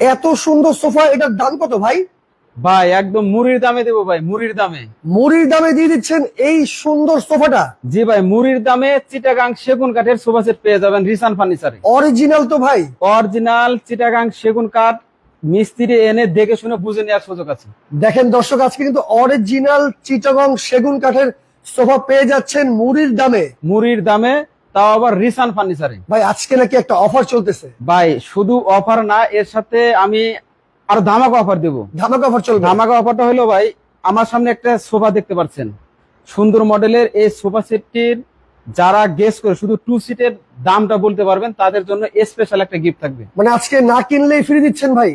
এত সুন্দর সোফা, এটার দাম কত ভাই? ভাই একদম মুড়ির দামে দেবো ভাই, মুড়ির দামে। মুড়ির দামে দিয়ে দিচ্ছেন এই সুন্দর সোফাটা? জি ভাই, মুড়ির দামে চিটাগাং সেগুন কাঠের সোফা সেট পেয়ে যাবেন রিসান ফার্নিচারে। অরিজিনাল তো ভাই? অরিজিনাল চিটাগাং সেগুন কাঠ, মিস্ত্রি এনে দেখে শুনে বুঝে নেওয়ার সুযোগ আছে। দেখেন দর্শক, আজকে কিন্তু অরিজিনাল চিটাগং সেগুন কাঠের সোফা পেয়ে যাচ্ছেন মুড়ির দামে। মুড়ির দামে, তাও আবার রিসান ফার্নিচারে। ভাই আজকে নাকি একটা অফার চলতেছে? ভাই শুধু অফার না, এর সাথে আমি আরো ধামাকা অফার দেবো। ধামাকা অফার চলবে? ধামাকা অফারটা হলো ভাই, আমার সামনে একটা সোফা দেখতে পাচ্ছেন, সুন্দর মডেলের এই সোফা সেটটির যারা গেস করে শুধু 2 সিটের দামটা বলতে পারবেন, তাদের জন্য স্পেশাল একটা গিফট থাকবে। মানে আজকে না কিনলেই ফ্রি দিচ্ছেন ভাই?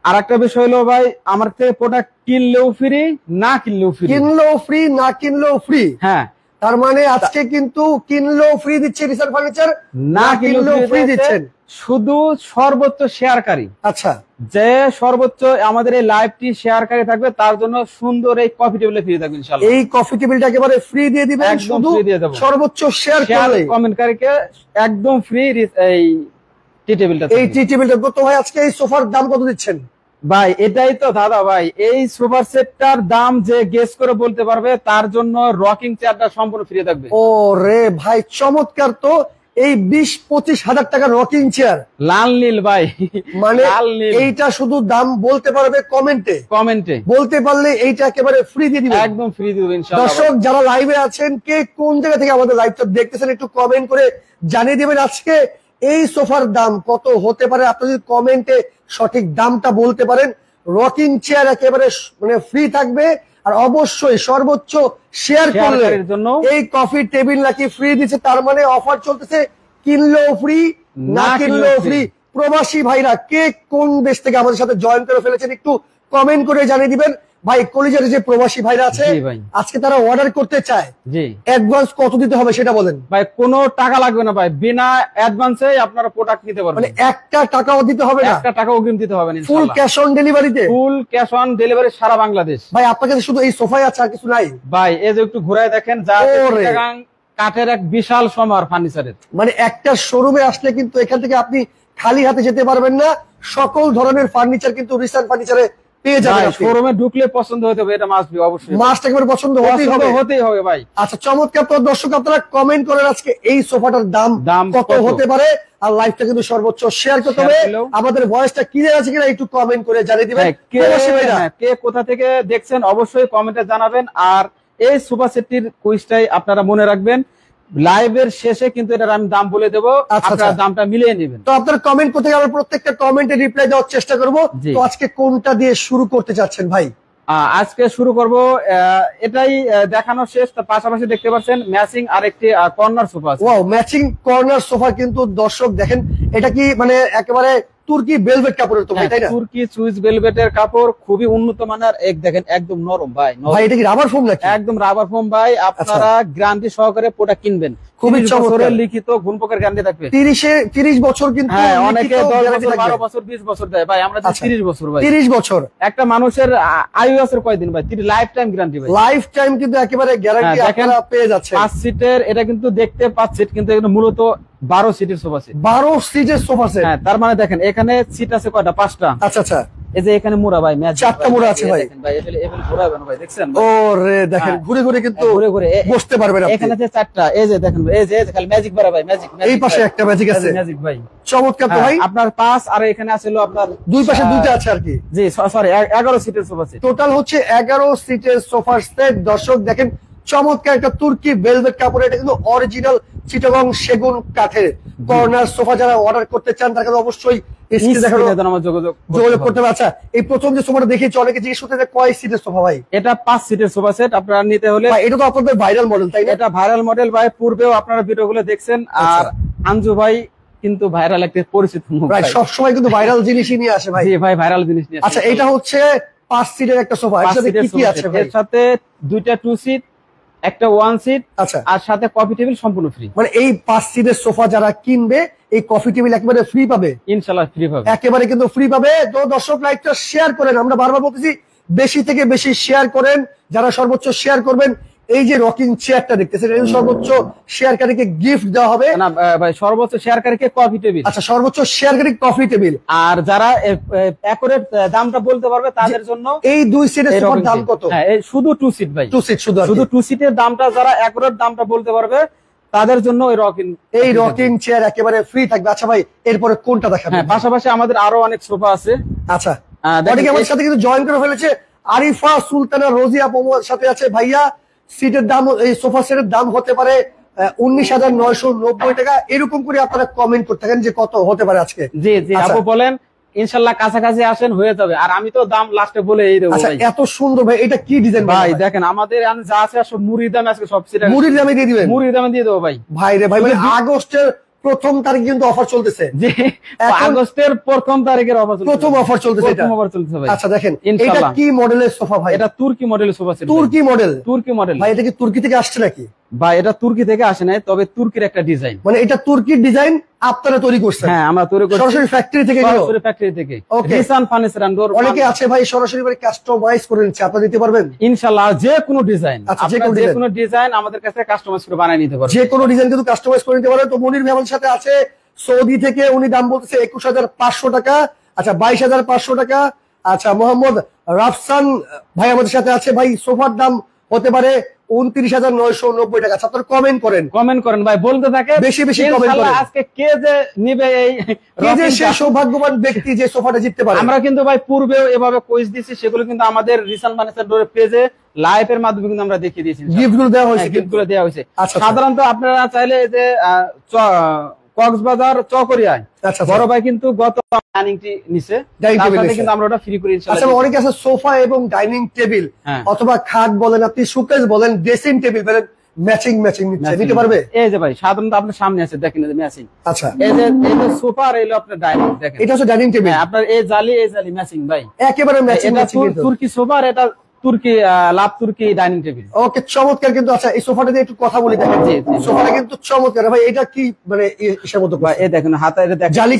আর একটা বিষয় হলো ভাই, আমার থেকে প্রোডাক্ট কিনলেও ফ্রি, না কিনলেও ফ্রি। কিনলেও ফ্রি, না কিনলেও ফ্রি? হ্যাঁ, তার মানে আজকে কিন্তু কিনলেও ফ্রি দিচ্ছে রিসান ফার্নিচার, না না কিনলেও কিনলেও ফ্রি দিচ্ছেন। শুধু সর্বোচ্চ শেয়ারকারী, আচ্ছা, যে সর্বোচ্চ আমাদের এই লাইভটি শেয়ারকারী থাকবে, তার জন্য সুন্দর এই কফি টেবিলে ফ্রি থাকবে ইনশাআল্লাহ। এই কফি টেবিলটা একেবারে ফ্রি দিয়ে দিবেন, একদম শুধু ফ্রি দিয়ে দেব। সর্বোচ্চ শেয়ার করলে কমেন্টকারীকে একদম ফ্রি এই টি টেবিলটা। এই টি টেবিলটা কত ভাই? আজকে এই সোফার দাম কত দিচ্ছেন ভাই এটাই তো দাদা ভাই, এই সোফা সেটটার দাম যে গেস করে বলতে পারবে তার জন্য রকিং চেয়ারটা সম্পূর্ণ ফ্রি থাকবে। ও রে ভাই, চমৎকার তো! এই 20-25 হাজার টাকা রকিং চেয়ার, লাল নীল ভাই, মানে লাল নীল। এইটা শুধু দাম বলতে পারবে কমেন্টে, কমেন্টে বলতে পারলে এইটা একেবারে ফ্রি দিয়ে দিবেন। একদম ফ্রি দিবেন ইনশাআল্লাহ। দর্শক যারা লাইভে আছেন, কে কোন জায়গা থেকে আমাদের লাইভটা দেখতেছেন, একটু কমেন্ট করে জানিয়ে দিবেন আজকে এই সোফার দাম কত হতে পারে। আপনি যদি কমেন্টে সঠিক দামটা বলতে পারেন, রকিং চেয়ার একেবারে মানে ফ্রি থাকবে। আর অবশ্যই সর্বোচ্চ শেয়ার করলে এই কফি টেবিল নাকি ফ্রি দিচ্ছে, তার মানে অফার চলতেছে কিনলেও ফ্রি, না কিনলেও ফ্রি। প্রবাসী ভাইরা কে কোন দেশ থেকে আমাদের সাথে জয়েন করে ফেলেছেন, একটু কমেন্ট করে জানিয়ে দিবেন। ভাই কলিজার যে প্রবাসী ভাইরা আছে, আজকে তারা অর্ডার করতে চায়, জি, অ্যাডভান্স কত দিতে হবে সেটা বলেন। ভাই কোনো টাকা লাগবে না ভাই, বিনা অ্যাডভান্সে আপনারা প্রোডাক্ট নিতে পারবেন। মানে একটা টাকাও দিতে হবে না? একটা টাকা অগ্রিম দিতে হবে না ফুল ইনশাআল্লাহ। ক্যাশ অন ডেলিভারিতে? ফুল ক্যাশ অন ডেলিভারি সারা বাংলাদেশ। ভাই আপনার কাছে শুধু এই সোফাই আছে, আর কিছু নাই? ভাই এই যে একটু ঘুরায় দেখেন, যা কাঠের এক বিশাল সমার ফার্নিচারের। মানে একটা শোরুমে আসলে কিন্তু এখান থেকে আপনি খালি হাতে যেতে পারবেন না, সকল ধরনের ফার্নিচার কিন্তু রিসান ফার্নিচারে পেয়ে যাবেন। শোরুমে ঢুকলে পছন্দ হতে হবে, এটা মাস্ট বি, অবশ্যই মাস্ট একেবারে পছন্দ হতেই হবে ভাই। আচ্ছা চমৎকার। তো দর্শক আপনারা কমেন্ট করেন আজকে এই সোফাটার দাম কত হতে পারে, আর লাইভটা কিন্তু সর্বোচ্চ শেয়ার করতে হবে। আমাদের ভয়েসটা ক্লিয়ার আছে কিনা একটু কমেন্ট করে জানিয়ে দিবেন। কে কোথা থেকে দেখছেন অবশ্যই কমেন্টে জানাবেন। আর এই সোফা সেটটির কুইজটাই আপনারা মনে রাখবেন, লাইভের শেষে কিন্তু এটার আমি দাম বলে দেবো, আপনারা দামটা মিলিয়ে নেবেন। তো আপনার কমেন্ট কোথায়, আমরা প্রত্যেকটা কমেন্টে রিপ্লাই দেওয়ার চেষ্টা করবো। তো আজকে কোনটা দিয়ে শুরু করতে চাচ্ছেন ভাই? আজকে শুরু করব, এটাই দেখানো শেষ, তার পাশাপাশি দেখতে পাচ্ছেন ম্যাচিং আরেকটি কর্নার সোফা আছে। ওয়াও, ম্যাচিং কর্নার সোফা কিন্তু দর্শক দেখেন, এটা কি মানে একেবারে তুর্কি ভেলভেট কাপড়ের তো ভাই, তাই না? তুর্কি সুইস ভেলভেটের কাপড়, খুবই উন্নত মানের। দেখেন একদম নরম ভাই। ভাই এটা কি রাবার ফোম নাকি? একদম রাবার ফোম ভাই, আপনারা গ্যারান্টি সহকারে প্রোডাক্ট কিনবেন। খুবই চমৎকার, লিখিত গুণপোকের গ্যারান্টি থাকবে। 30 বছর কিন্তু, অনেকে 10 বছর 12 বছর 20 বছর দেয় ভাই, আমরা 30 বছর ভাই। 30 বছর একটা মানুষের আয়ু আছে কয়দিন ভাই? লাইফ টাইম গ্যারান্টি ভাই, লাইফ টাইম কিন্তু একেবারে গ্যারান্টি আপনারা পেয়ে যাচ্ছেন। 5 সিটের, এটা কিন্তু দেখতে 5 সিট, কিন্তু এটা মূলত 12 সিটের সোফা সেট। 12 সিটের সোফা সেট? হ্যাঁ, তার মানে দেখেন এখানে সিট আছে কয়টা? 5টা। আচ্ছা আচ্ছা, এই যে এখানে মোড়া ভাই, 4টা মোড়া আছে ভাই। ভাই এখানে ঘোরাবেন ভাই, দেখছেন? ও রে দেখেন, ঘুরে ঘুরে কিন্তু বসতে পারবেন আপনি। এখানে যে 4টা, এই যে দেখেন, এই যে খালি ম্যাজিক বাড়া ভাই, ম্যাজিক। এই পাশে একটা ম্যাজিক আছে, ম্যাজিক ভাই, চমৎকার তো ভাই। আপনার 5, আর এখানে আছে আপনার দুই পাশে দুইটা আছে আর কি। জি সরি, 11 সিটের সোফা সেট। টোটাল হচ্ছে 11 সিটের সোফা সেট। দর্শক দেখেন চমৎকার একটা তুর্কি ভেলভেট কাপড়, এটা কিন্তু অরিজিনাল চিটাগং সেগুন কাঠের কর্নার সোফা। যারা অর্ডার করতে চান তারা অবশ্যই যোগাযোগ করতে হবে। আচ্ছা, এই প্রথম যে সোফাটা দেখেছি, অনেকে জিজ্ঞেস করতে কয় সিটের সোফা ভাই? এটা 5 সিটের সোফা সেট। আপনারা নিতে হলে, এটা তো আপনাদের ভাইরাল মডেল, তাই না? এটা ভাইরাল মডেল ভাই, পূর্বেও আপনারা ভিডিওগুলো দেখছেন। আর আঞ্জু ভাই কিন্তু ভাইরাল একটা পরিচিত মুখ, সবসময় কিন্তু ভাইরাল জিনিসই নিয়ে আসে ভাই। জি ভাই, ভাইরাল জিনিস নিয়ে আসে। আচ্ছা, এটা হচ্ছে 5 সিটের একটা সোফা, এর সাথে কি কি আছে ভাই? এর সাথে 2টা 2 সিট, একটা 1 সিট, আচ্ছা, আর সাথে কফি টেবিল সম্পূর্ণ ফ্রি। মানে এই 5 সিটের সোফা যারা কিনবে, এই কফি টেবিল একেবারে ফ্রি পাবে ইনশাআল্লাহ, ফ্রি পাবে, একেবারে কিন্তু ফ্রি পাবে। তো দর্শক লাইভটা শেয়ার করেন, আমরা বারবার বলতেছি বেশি থেকে বেশি শেয়ার করেন। যারা সর্বোচ্চ শেয়ার করবেন এই যে রকিং চেয়ারটা দেখতেছেন, এটা সর্বোচ্চ শেয়ারকারীকে গিফট দেওয়া হবে। না ভাই, সর্বোচ্চ শেয়ারকারীকে কফি টেবিল। আচ্ছা, সর্বোচ্চ শেয়ারকারী কফি টেবিল। আর যারা অ্যাকুরেট দামটা বলতে পারবে তাদের জন্য এই 2 সিটের সোফার দাম কত? হ্যাঁ, এই শুধু 2 সিট ভাই, 2 সিট শুধু 2 সিটের দামটা যারা অ্যাকুরেট দামটা বলতে পারবে তাদের জন্য এই রকিং চেয়ার একেবারে ফ্রি থাকবে। আচ্ছা ভাই, এরপরে কোনটা দেখাবেন? হ্যাঁ, পাশাপাশি আমাদের আরো অনেক সোফা আছে। আচ্ছা, অনেকে আমাদের সাথে কিন্তু জয়েন করে ফেলেছে। আরিফা সুলতানা রোজিয়া আমার সাথে আছে। ভাইয়া, সিটের দাম, এই সোফা সেটের দাম হতে পারে 19,990 টাকা। এরকম করে আপনারা কমেন্ট করতে থাকেন যে কত হতে পারে আজকে। জি জি, আপু বলেন, ইনশাআল্লাহ কাছাকাছি আসেন, হয়ে যাবে। আর আমি তো দাম লাস্টে বলে এই দেবো। আচ্ছা, এত সুন্দর ভাই, এটা কি ডিজাইন ভাই? দেখেন আমাদের যা আছে সব মুড়ির দামে, আজকে সব সিট মুড়ির দামে দিয়ে দিবেন। মুড়ির দামে দিয়ে দেবো ভাই। ভাই রে ভাই, আগস্টের 1ম তারিখ কিন্তু অফার চলতেছে। জি, আগস্টের 1ম তারিখের অফার চলতেছে, প্রথম অফার চলতেছে, প্রথম অফার চলতেছে ভাই। আচ্ছা দেখেন, এটা কি মডেলের সোফা ভাই? এটা তুর্কি মডেলের সোফা সেট। তুর্কি মডেল? তুর্কি মডেল ভাই, এটা কি তুর্কি থেকে আসছে নাকি? ভাই, এটা তুর্কি থেকে আসে নাই, তবে তুর্কির একটা ডিজাইন। মানে এটা তুর্কির ডিজাইন আপনারা তৈরি করছেন? হ্যাঁ, আমরা তৈরি করছি সরাসরি ফ্যাক্টরি থেকে। সরাসরি ফ্যাক্টরি থেকে। রিসান ফার্নিচার এন্ড ডোর। অনেকে আছে ভাই সরাসরি ভাবে কাস্টমাইজ করে নিচ্ছে, আপনারা দিতে পারবেন? ইনশাআল্লাহ, যে কোনো ডিজাইন, আচ্ছা, যে কোনো ডিজাইন আমাদের কাছে কাস্টমাইজ করে বানিয়ে নিতে পারবেন। যে কোনো ডিজাইন কিন্তু কাস্টমাইজ করে নিতে পারবেন। তো মনির ভাই আমাদের সাথে আছে সৌদি থেকে, উনি দাম বলতেছে 21,500 টাকা। আচ্ছা, 22,500 টাকা। আচ্ছা, মোহাম্মদ রাফসান ভাই আমাদের সাথে আছে। ভাই, সোফার দাম হতে পারে 29,990 টাকা। আচ্ছা, আপনারা কমেন্ট করেন ভাই, বলতে থাকে, বেশি বেশি কমেন্ট করেন। আজকে কে যে নিবে, কে যে সেই সৌভাগ্যবান ব্যক্তি যে সোফাটা জিততে পারে। আমরা কিন্তু ভাই পূর্বেও এভাবে কুইজ দিছি, সেগুলো কিন্তু আমাদের রিসান ফার্নিচার ডোরের পেজে লাইভ এর মাধ্যমে কিন্তু আমরা দেখিয়ে দিয়েছি। গিফটগুলো দেওয়া হয়েছে, গিফটগুলো দেওয়া হয়েছে। সাধারণত আপনারা চাইলে যে কক্সবাজার চকরিয়ায় বড় ভাই কিন্তু গত ডাইনিংটি নিছে, কিন্তু আমরা ওটা ফ্রি করে ইনশাআল্লাহ। আচ্ছা, অনেকে আছে সোফা এবং ডাইনিং টেবিল অথবা খাট বলেন, আপনি শোকেস বলেন, ড্রেসিং টেবিল বলেন, ম্যাচিং নিতে পারবে? এই যে ভাই, সাধারণত আপনার সামনে আছে, দেখেন ম্যাচিং। আচ্ছা, এই যে সোফা আর এলো আপনার ডাইনিং, দেখেন এটা হচ্ছে ডাইনিং টেবিল। আপনার এই জালি ম্যাচিং ভাই, একেবারে ম্যাচিং। তুর্কি সোফা আর এটা তুর্কি লাভ তুর্কি ডাইনিং টেবিল। ওকে, চমৎকার কিন্তু। আচ্ছা, এই সোফাটা নিয়ে একটু কথা বলি। দেখেন সোফাটা কিন্তু চমৎকার ভাই। এটা কি মানে এর মতো ভাই? এই দেখেন হাতে জালি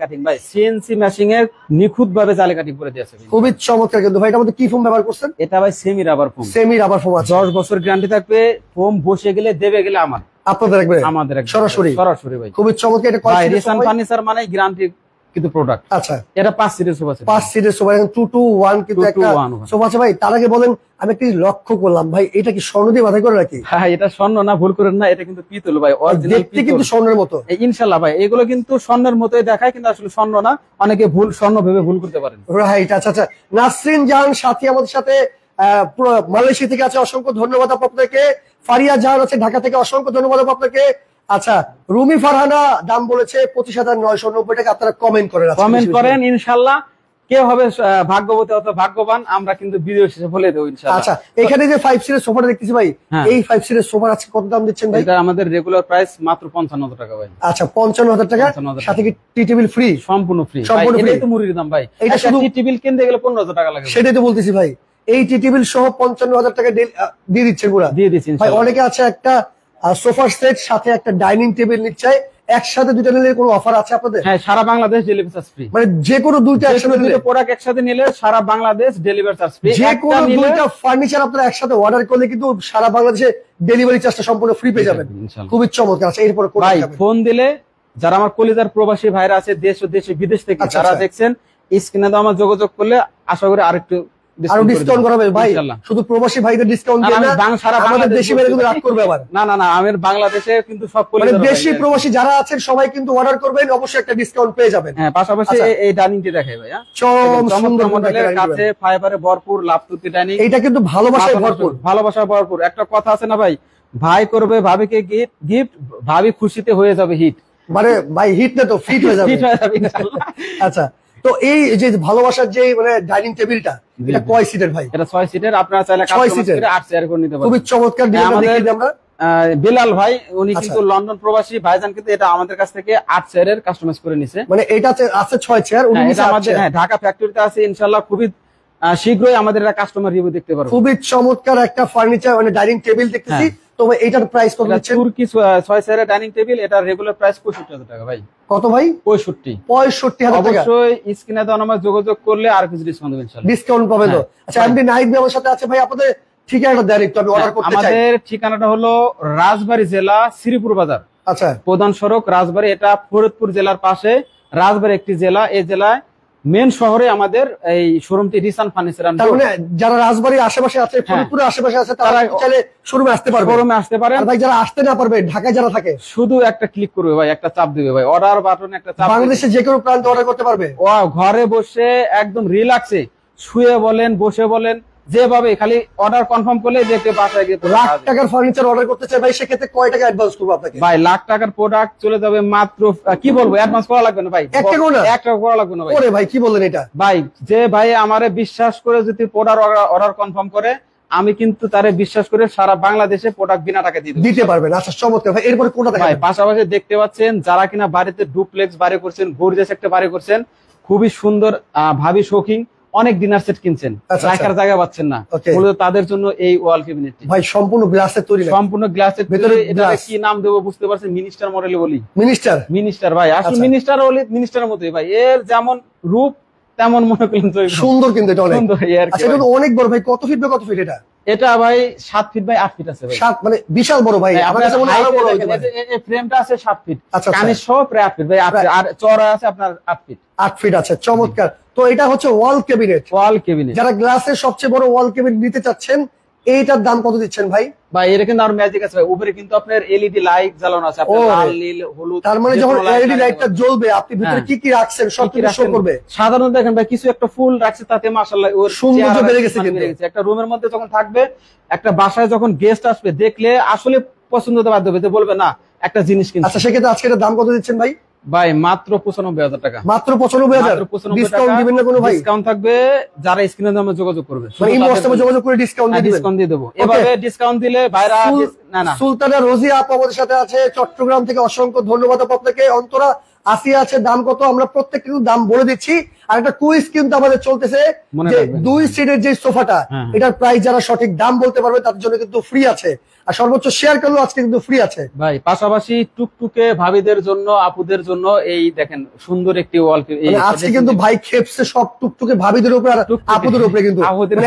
কাটিং ভাই, সিএনসি মেশিং এর নিখুঁত ভাবে জালি কাটিং করে দিয়েছে। খুবই চমৎকার কিন্তু ভাই। এটার মধ্যে কি ফোম ব্যবহার করছেন? এটা ভাই সেমি রাবার ফোম। আছে। 10 বছর গ্যারান্টি থাকবে। ফোম বসে গেলে দেবে গেলে আপনাদের আমাদের সরাসরি ভাই। খুবই চমৎকার। এটা ভাই, রিসান ফার্নিচার মানে গ্যারান্টি কিন্তু প্রোডাক্ট। আচ্ছা, এটা 5 সিটের সোফা আছে। 5 সিটের সোফা, 2 to 1 কিন্তু একটা সোফা আছে ভাই। তার আগে বলেন, আমি একটু লক্ষ্য করলাম ভাই, এটা কি স্বর্ণ দিয়ে বাঁধাই করে নাকি? হ্যাঁ, এটা স্বর্ণ না, ভুল করেন না, এটা কিন্তু পিতল ভাই, অরিজিনাল দেখতে কিন্তু স্বর্ণের মতো। ইনশাআল্লাহ ভাই, এগুলো কিন্তু স্বর্ণের মতোই দেখায়, কিন্তু আসলে স্বর্ণ না, অনেকে স্বর্ণ ভেবে ভুল করতে পারেন। রাইট। আচ্ছা, নাসরিন জাহান সাথী আমাদের সাথে মালয়েশিয়া থেকে আছে, অসংখ্য ধন্যবাদ আপনাদেরকে। ফারিয়া জাহান আছে ঢাকা থেকে, অসংখ্য ধন্যবাদ আপনাদেরকে। আচ্ছা, রুমি ফারহানা দাম বলেছে 25,990 টাকা। আপনারা কমেন্ট করেন, ইনশাআল্লাহ কে হবে ভাগ্যবতী অথবা ভাগ্যবান, আমরা কিন্তু ভিডিও শেষে বলে দেবো ইনশাআল্লাহ। আচ্ছা, এখানে যে 5 সিটের সোফাটা দেখতেছি ভাই, এই 5 সিটের সোফার আজকে কত দাম দিচ্ছেন ভাই? এটা আমাদের রেগুলার প্রাইস মাত্র 55,000 টাকা ভাই। আচ্ছা, 55,000 টাকা, সাথে কি টি টেবিল ফ্রি? সম্পূর্ণ ফ্রি। এটাই তো মুড়ির দাম ভাই। এটা শুধু টি টেবিল কিনতে গেলে 15,000 টাকা লাগে। সেটাই তো বলতেছি ভাই, এই টি টেবিল সহ 55,000 টাকা দিয়ে দিচ্ছেন পুরা? দিয়ে দিচ্ছি ভাই। অনেকে আছে একটা সোফার সেট সাথে একটা ডাইনিং টেবিল নিচ্ছে, একসাথে দুটো নিলে কোনো অফার আছে আপনাদের? হ্যাঁ, সারা বাংলাদেশ ডেলিভারি চার্জ ফ্রি। মানে যে কোনো দুইটা প্রোডাক্ট একসাথে নিলে সারা বাংলাদেশ ডেলিভারি চার্জ ফ্রি। যে কোনো দুইটা ফার্নিচার আপনারা একসাথে অর্ডার করলে কিন্তু সারা বাংলাদেশে ডেলিভারি চার্জটা সম্পূর্ণ ফ্রি পেয়ে যাবেন। খুবই চমৎকার। আচ্ছা, এরপর ভাই, ফোন দিলে যারা আমার কলিজার প্রবাসী ভাইরা আছে দেশ ও দেশে বিদেশ থেকে যারা দেখছেন, স্ক্রিনে তো আমার যোগাযোগ করলে আশা করি আরেকটু ডিসকাউন্ট করা হবে ভাই। শুধু প্রবাসী ভাইদের ডিসকাউন্ট দিয়ে না, আমাদের দেশি ভাইরা কিন্তু রাগ করবে আবার। না, আমি বাংলাদেশে কিন্তু সব মানে দেশি প্রবাসী যারা আছেন সবাই কিন্তু অর্ডার করবেন, অবশ্যই একটা ডিসকাউন্ট পেয়ে যাবেন। হ্যাঁ, পাশাপাশি এই ডাইনিংটি দেখাই ভাই। সুন্দর মডেলের কাছে ফাইবারে ভরপুর লাভ তুর্কি ডাইনিং। এটা কিন্তু ভালোবাসায় ভরপুর। একটা কথা আছে না ভাই, ভাই করবে ভাবিকে গিফট, ভাবি খুশিতে হয়ে যাবে হিট। মানে ভাই, হিট না তো ফিট হয়ে যাবে। আচ্ছা, তো এই যে ভালোবাসার যে মানে ডাইনিং টেবিলটা, এটা কয় সিটের ভাই? এটা 6 সিটের। আপনারা চাইলে 8 চেয়ার করে নিতে পারেন। খুবই চমৎকার ডিজাইন দেখি আমরা। বিলাল ভাই উনি কিন্তু লন্ডন প্রবাসী ভাইজান, কিন্তু এটা আমাদের কাছ থেকে 8 চেয়ারের কাস্টমাইজ করে নিছে। মানে এটা আছে 6 চেয়ার, উনি নিছে 8 চেয়ার। হ্যাঁ, ঢাকা ফ্যাক্টরিতে আছে, ইনশাআল্লাহ খুবই শীঘ্রই আমাদের এটা কাস্টমার রিভিউ দেখতে পারবো। খুবই চমৎকার একটা ফার্নিচার মানে ডাইনিং টেবিল দেখতেছি। তো এটার প্রাইস কত দিচ্ছেন? তুর্কি 6 চেয়ারের ডাইনিং টেবিল, এটা রেগুলার প্রাইস 65,000 টাকা ভাই। কত ভাই? 65,000 টাকা। অবশ্যই স্ক্রিনে দেওয়া নাম্বার যোগাযোগ করলে আর কিছু ডিসকাউন্ট হবে ইনশাআল্লাহ। ডিসকাউন্ট পাবেন তো। আচ্ছা, এমডি নাহিদ ভাই আমার সাথে আছে ভাই। আপনাদের ঠিকানাটা দেন একটু, আমি অর্ডার করতে চাই। আমাদের ঠিকানাটা হলো রাজবাড়ী জেলা শ্রীপুর বাজার, আচ্ছা প্রধান সড়ক রাজবাড়ী, এটা ফরিদপুর জেলার পাশে। রাজবাড়ী একটি জেলা, এই জেলায় মেন শহরে আমাদের এই শোরুমটি রিসান ফার্নিচার। তার মানে যারা রাজবাড়ির আশেপাশে আছে, ফরিদপুরের আশেপাশে আছে, তারা চাইলে শোরুমে আসতে পারবে। শোরুমে আসতে পারেন। আর ভাই যারা আসতে না পারবে, ঢাকায় যারা থাকে, শুধু একটা ক্লিক করবে ভাই, একটা চাপ দিবে ভাই, অর্ডার বাটন একটা চাপ। বাংলাদেশে যে কোনো প্রান্তে অর্ডার করতে পারবে। ও ঘরে বসে একদম রিল্যাক্সে শুয়ে বলেন, বসে বলেন, যেভাবে খালি অর্ডার কনফার্ম করলে দেখতে বাসায় গিয়ে। লাখ টাকার ফার্নিচার অর্ডার করতে চাই ভাই, সেক্ষেত্রে কয় টাকা অ্যাডভান্স করবো আপনাকে? ভাই লাখ টাকার প্রোডাক্ট চলে যাবে মাত্র, কি বলবো, অ্যাডভান্স করা লাগবে না ভাই, 1 টাকাও না? 1 টাকা করা লাগবে না ভাই। ওরে ভাই কি বললেন এটা? ভাই যে ভাই আমারে বিশ্বাস করে যদি প্রোডাক্ট অর্ডার কনফার্ম করে, আমি কিন্তু তারে বিশ্বাস করে সারা বাংলাদেশে প্রোডাক্ট বিনা টাকা দিতে পারবেন। আচ্ছা চমৎকার ভাই, এরপরে কোনটা ভাই। দেখাবেন? পাশাপাশি দেখতে পাচ্ছেন যারা কিনা বাড়িতে ডুপ্লেক্স বাড়ি করছেন, গর্জিয়াস একটা বাড়ি করছেন, খুবই সুন্দর ভাবি শৌখিন, অনেক ডিনার সেট কিনছেন, রাখার জায়গা পাচ্ছেন না, মূলত তাদের জন্য এই ওয়াল ক্যাবিনেট ভাই সম্পূর্ণ গ্লাসের তৈরি, সম্পূর্ণ গ্লাসের ভিতরে এটা কি নাম দেবো বুঝতে পারছেন, মিনিস্টার মডেল বলি। মিনিস্টার ভাই, আসলে মিনিস্টার বলি, মিনিস্টারের মতোই ভাই, এর যেমন রূপ তেমন মনে করলেন সুন্দর, কিন্তু এটা অনেক সুন্দর। আচ্ছা এটা তো অনেক বড় ভাই, কত ফিট বাই কত ফিট এটা? এটা ভাই 7 ফিট বাই 8 ফিট আছে ভাই, 7 মানে বিশাল বড় ভাই। আমার কাছে মনে হয় আরো বড় হতে পারে। এই ফ্রেমটা আছে 7 ফিট, আচ্ছা কানের সহ প্রায় 8 ফিট ভাই, আর চওড়া আছে আপনার 8 ফিট। 8 ফিট আছে, চমৎকার। তো এটা হচ্ছে ওয়াল ক্যাবিনেট। ওয়াল ক্যাবিনেট, যারা গ্লাসের সবচেয়ে বড় ওয়াল ক্যাবিনেট নিতে চাচ্ছেন, এইটার দাম কত দিচ্ছেন ভাই? ভাই এটা কিন্তু আর ম্যাজিক আছে ভাই, উপরে কিন্তু আপনার এলইডি লাইট জ্বালানো আছে, আপনার লাল নীল হলুদ। তার মানে যখন এলইডি লাইটটা জ্বলবে, আপনি ভিতরে কি কি রাখছেন সব কিছু শো করবে। সাধারণত দেখেন ভাই, কিছু একটা ফুল রাখছে, তাতে মাশাআল্লাহ ওর সৌন্দর্য বেড়ে গেছে। কিন্তু একটা রুমের মধ্যে যখন থাকবে, একটা বাসায় যখন গেস্ট আসবে, দেখলে আসলে পছন্দ হতে বাধ্য হবে, বলবে না একটা জিনিস কিনছে। আচ্ছা সেক্ষেত্রে আজকে এটার দাম কত দিচ্ছেন ভাই? ভাই মাত্র 95,000 টাকা। মাত্র 95,000? ডিসকাউন্ট দিবেন না কোনো ভাই? ডিসকাউন্ট থাকবে, যারা স্ক্রিনে নামে যোগাযোগ করবে, মানে এই মহোৎসবে যোগাযোগ করে ডিসকাউন্ট দিয়ে দিবেন। ডিসকাউন্ট দিয়ে দেব, এভাবে ডিসকাউন্ট দিলে ভাইরা না। সুলতানা রোজিয়া আপু আমাদের সাথে আছে চট্টগ্রাম থেকে, অসংখ্য ধন্যবাদ আপনাকে। অন্তরা আসিয়া আছে, দাম কত আমরা প্রত্যেকটা দাম বলে দিচ্ছি। আর একটা কুইজ কিন্তু আমাদের চলতেছে, যে 2 সিটের যে সোফাটা, এটার প্রাইস যারা সঠিক দাম বলতে পারবে তাদের জন্য কিন্তু ফ্রি আছে, আর সর্বোচ্চ শেয়ার করলেও আজকে কিন্তু ফ্রি আছে ভাই। পাশাপাশি টুকটুকে ভাবিদের জন্য, আপুদের জন্য এই দেখেন সুন্দর একটি ওয়াল। আজকে কিন্তু ভাই খেপছে সব টুকটুকে ভাবিদের উপরে আর আপুদের উপরে, কিন্তু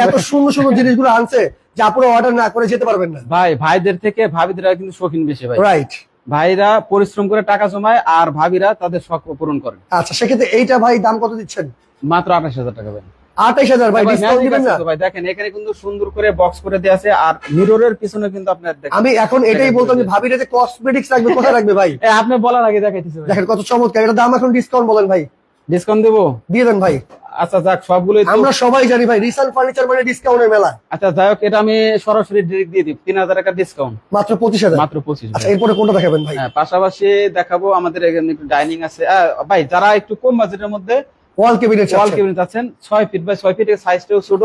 এত সুন্দর সুন্দর জিনিসগুলো আনছে যে আপুরা অর্ডার না করে যেতে পারবেন না ভাই। ভাইদের থেকে ভাবিদেরা কিন্তু শৌখিন বেশি ভাই, রাইট? ভাইরা পরিশ্রম করে টাকা জমায়, আর ভাবিরা তাদের শখ পূরণ করে। আচ্ছা সেক্ষেত্রে এইটা ভাই দাম কত দিচ্ছেন? মাত্র 28,000 টাকা ভাই। 28,000 ভাই, ডিসকাউন্ট দিবেন না? ভাই দেখেন এখানে কিন্তু সুন্দর করে বক্স করে দেয়া আছে, আর মিররের পিছনে কিন্তু আপনার দেখেন। আমি এখন এটাই বলতাম যে ভাবিরা যে কসমেটিক্স রাখবে, কোথায় রাখবে ভাই? আপনি বলার আগে দেখাইতেছি ভাই, দেখেন কত চমৎকার। এটা দাম এখন ডিসকাউন্ট বলেন ভাই। ডিসকাউন্ট দেবো, দিয়ে দেন ভাই। আচ্ছা যাক, সবগুলোই আমরা সবাই জানি ভাই, রিসান ফার্নিচার মানে ডিসকাউন্টের মেলা। আচ্ছা যাই হোক, এটা আমি সরাসরি ডিরেক্ট দিয়ে দিই, 3,000 টাকা ডিসকাউন্ট, মাত্র 25,000। মাত্র 25। আচ্ছা এরপরে কোনটা দেখাবেন ভাই? পাশাপাশি দেখাবো আমাদের এখানে একটু ডাইনিং আছে ভাই, যারা একটু কম বাজেটের মধ্যে ওয়াল ক্যাবিনেট আছেন, 6 ফিট বাই 6 ফিট, সাইজটাও ছোট,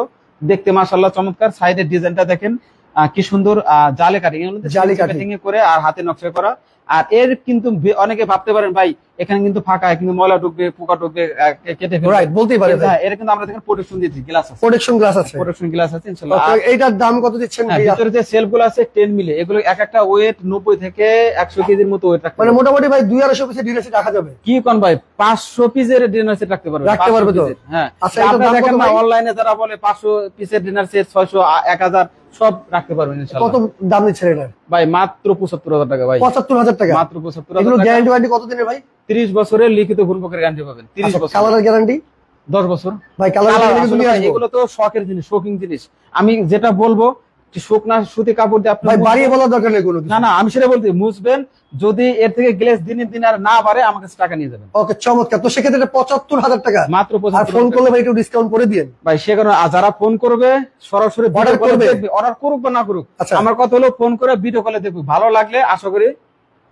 দেখতে মাশাআল্লাহ চমৎকার। সাইডের ডিজাইনটা দেখেন কি সুন্দর, জালি কাটিং এর মধ্যে জালি কাটিং করে আর হাতে নকশা করা। আর এর কিন্তু অনেকে ভাবতে পারেন ভাই এখানে কিন্তু ফাঁকা, কিন্তু ময়লা ঢুকবে, পোকা ঢুকবে, কেটে ফেলবে, রাইট বলতেই পারেন। হ্যাঁ এর কিন্তু আমরা দেখেন প্রোটেকশন দিয়েছি, গ্লাস আছে, প্রোটেকশন গ্লাস আছে, প্রোটেকশন গ্লাস আছে ইনশাআল্লাহ। এইটার দাম কত দিচ্ছেন ভাই? ভিতরে যে সেলফগুলো আছে 10 মিলি, এগুলো এক একটা ওয়েট 90 থেকে 100 কেজির মতো ওয়েট রাখতে, মানে মোটামুটি ভাই 200 পিসের ডিনার সেট রাখা যাবে। কি কোন ভাই 500 পিসের ডিনার সেট রাখতে পারবে তো? হ্যাঁ। আচ্ছা এটা দাম কত ভাই? অনলাইনে যারা বলে 500 পিসের ডিনার সেট 600 1000 সব রাখতে পারবেন ইনশাআল্লাহ। কত দাম নিচ্ছেন এটা ভাই? মাত্র 75,000 টাকা ভাই। 75,000 টাকা মাত্র 75,000 এগুলো টাকা। গ্যারান্টি ওয়ারেন্টি কত দিনের ভাই? 30 বছরের লিখিত গুণপকের গ্যারান্টি পাবেন। 30 বছর। কালারের গ্যারান্টি 10 বছর ভাই। কালার এগুলো তো শখের জিনিস, শৌখিন জিনিস। আমি যেটা বলবো শোক না সুতি কাপড় দিয়ে আপনি ভাই বাড়িয়ে বলার দরকার নেই কোনো। না আমি সেটা বলতে মুছবেন, যদি এর থেকে গ্লেজ দিন দিন আর না বাড়ে আমাকে টাকা নিয়ে যাবেন। ওকে চমৎকার। তো সেক্ষেত্রে 75,000 টাকা মাত্র। আর ফোন করলে ভাই একটু ডিসকাউন্ট করে দিয়েন ভাই। সে কারণে যারা ফোন করবে সরাসরি অর্ডার করবে, অর্ডার করুক বা না করুক, আচ্ছা আমার কথা হলো ফোন করে ভিডিও কলে দেখুক, ভালো লাগলে আশা করি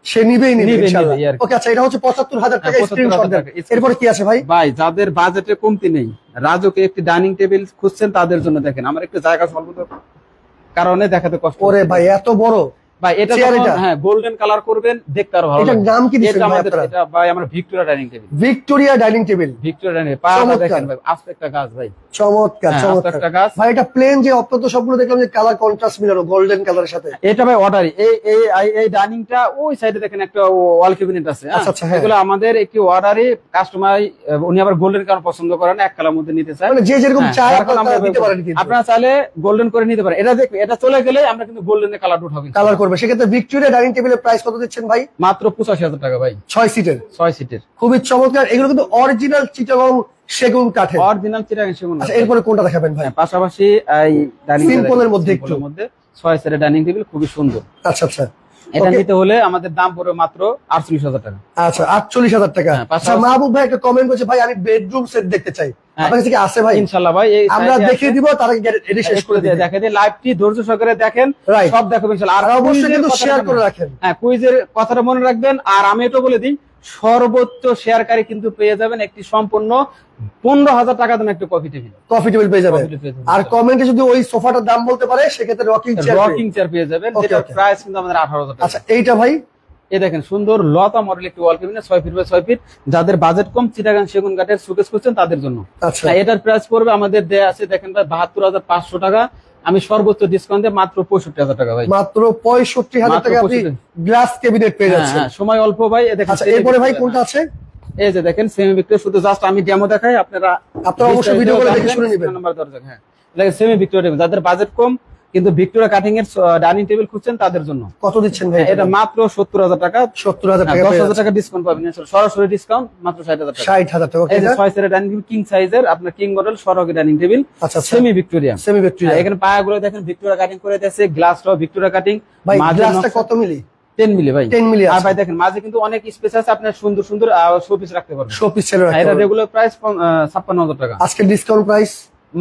সে নিবেই ইনশাআল্লাহ। ওকে আচ্ছা এটা হচ্ছে 75,000 টাকা স্ক্রিনশট দেন। এরপর কি আছে ভাই? ভাই যাদের বাজেটে কমতি নেই, রাজুকে একটি ডাইনিং টেবিল খুঁজছেন তাদের জন্য দেখেন, আমার একটু জায়গা স্বল্পতার কারণে দেখাতে কষ্ট। ওরে ভাই এত বড় ভাই এটা হ্যাঁ গোল্ডেন কালার করবেন, দেখতে আরো ভালো। এটার নাম কি দিবেন ভাই আপনারা? এটা ভাই আমরা Victoria dining table. Victoria dining table. Victoria dining পাটা দেখেন ভাই, আস্তে একটা গাছ ভাই, চমৎকার চমৎকার একটা গাছ ভাই। এটা প্লেন যে অত্যন্ত সবগুলো দেখলাম যে কালার কন্ট্রাস্ট মিলানো গোল্ডেন কালারের সাথে। এটা ভাই অর্ডারই। এই ডাইনিংটা ওই সাইডে দেখেন একটা ওয়াল ক্যাবিনেট আছে। এগুলো আমাদের একটি অর্ডারই, কাস্টমার উনি আবার গোল্ডেন কালার পছন্দ করেন, এক কালার মধ্যে নিতে চান, মানে যে যেরকম চায় আপনারা দিতে পারেন। কিন্তু আপনারা চাইলে গোল্ডেন করে নিতে পারেন। এটা দেখবে, এটা চলে গেলে আমরা কিন্তু গোল্ডেনের কালার উঠাবো, কালার করবে। সেক্ষেত্রে ভিক্টোরিয়া ডাইনিং টেবিলের প্রাইস কত দিচ্ছেন ভাই? মাত্র 85,000 টাকা ভাই। 6 সিটের। 6 সিটের খুবই চমৎকার। এগুলো কিন্তু অরিজিনাল চিটাগং সেগুন কাঠের। অরিজিনাল চিটাগং সেগুন। আচ্ছা, এরপরে কোনটা দেখাবেন ভাই? পাশাপাশি এই ডাইনিং সিম্পলের মধ্যে একটু 6 সিটের ডাইনিং টেবিল খুবই সুন্দর। আচ্ছা আচ্ছা, এটা নিতে হলে আমাদের দাম পড়বে মাত্র 48,000 টাকা। আচ্ছা, 48,000 টাকা। আচ্ছা, মাহবুব ভাই একটা কমেন্ট করেছে, ভাই আমি বেডরুম সেট দেখতে চাই, আপনার কাছে কি আছে ভাই? ইনশাআল্লাহ ভাই, আমরা দেখিয়ে দিব, তার আগে এডি শেষ করে দিয়ে দেখে দিই। লাইভটি ধৈর্য সহকারে দেখেন, সব দেখবেন ইনশাআল্লাহ। আর অবশ্যই কিন্তু শেয়ার করে রাখেন। হ্যাঁ, কুইজের কথাটা মনে রাখবেন। আর আমি এটা বলে দিই, সর্বোচ্চ শেয়ারকারী কিন্তু পেয়ে যাবেন একটি সম্পূর্ণ 15,000 টাকা দাম একটা কফি টেবিল পেয়ে যাবেন। আর কমেন্টে যদি ওই সোফাটার দাম বলতে পারে, সেক্ষেত্রে রকিং চেয়ার পেয়ে যাবেন, যেটার প্রাইস কিন্তু আমাদের 18,000 টাকা। আচ্ছা, এইটা ভাই এই দেখেন সুন্দর লতা মডেল একটি wall cabinet 6 feet by 6 feet, যাদের বাজেট কম চিটাগাং সেগুন কাঠের শোকেস করছেন তাদের জন্য। আচ্ছা, এটার প্রাইস পড়বে আমাদের দেয়া আছে দেখেন ভাই 72,500 টাকা। আমি সর্বোচ্চ ডিসকাউন্ট দিয়ে মাত্র 65,000 টাকা ভাই। মাত্র 65,000 টাকা আপনি গ্লাস ক্যাবিনেট পেয়ে যাচ্ছেন। সময় অল্প ভাই। দেখেন আচ্ছা, এরপরে ভাই কোনটা আছে? এই যে দেখেন সেমি ভিক্টোরিয়া, শুধু জাস্ট আমি ডেমো দেখাই, আপনারা অবশ্যই ভিডিও করে দেখে শুনে নেবেন। নাম্বার দরজা। হ্যাঁ, দেখেন সেমি ভিক্টোরিয়া, যাদের বাজেট কম কিন্তু ভিক্টোরিয়া কাটিং এর ডাইনিং টেবিল খুঁজছেন তাদের জন্য। কত দিচ্ছেন ভাই? এটা মাত্র 70,000 টাকা। 70,000 টাকা, 10,000 টাকা ডিসকাউন্ট পাবেন, সরাসরি ডিসকাউন্ট মাত্র 60,000 টাকা। 60,000 টাকা। এই যে 6 সিটের ডাইনিং টেবিল কিং সাইজের, আপনার king model Sharqi dining table, semi Victoria. এখানে পায়াগুলো দেখেন ভিক্টোরিয়া কাটিং করে দিয়েছে, গ্লাসটাও ভিক্টোরিয়া কাটিং। ভাই গ্লাসটা কত মিলি? 10 মিলি ভাই। 10 মিলি। আর ভাই দেখেন মাঝে কিন্তু অনেক স্পেস আছে, আপনার সুন্দর সুন্দর শোপিস রাখতে পারবেন। শোপিস ছেলে রাখতে পারবেন। এটা রেগুলার প্রাইস 56,000 টাকা। আজকে ডিসকাউন্ট প্রাইস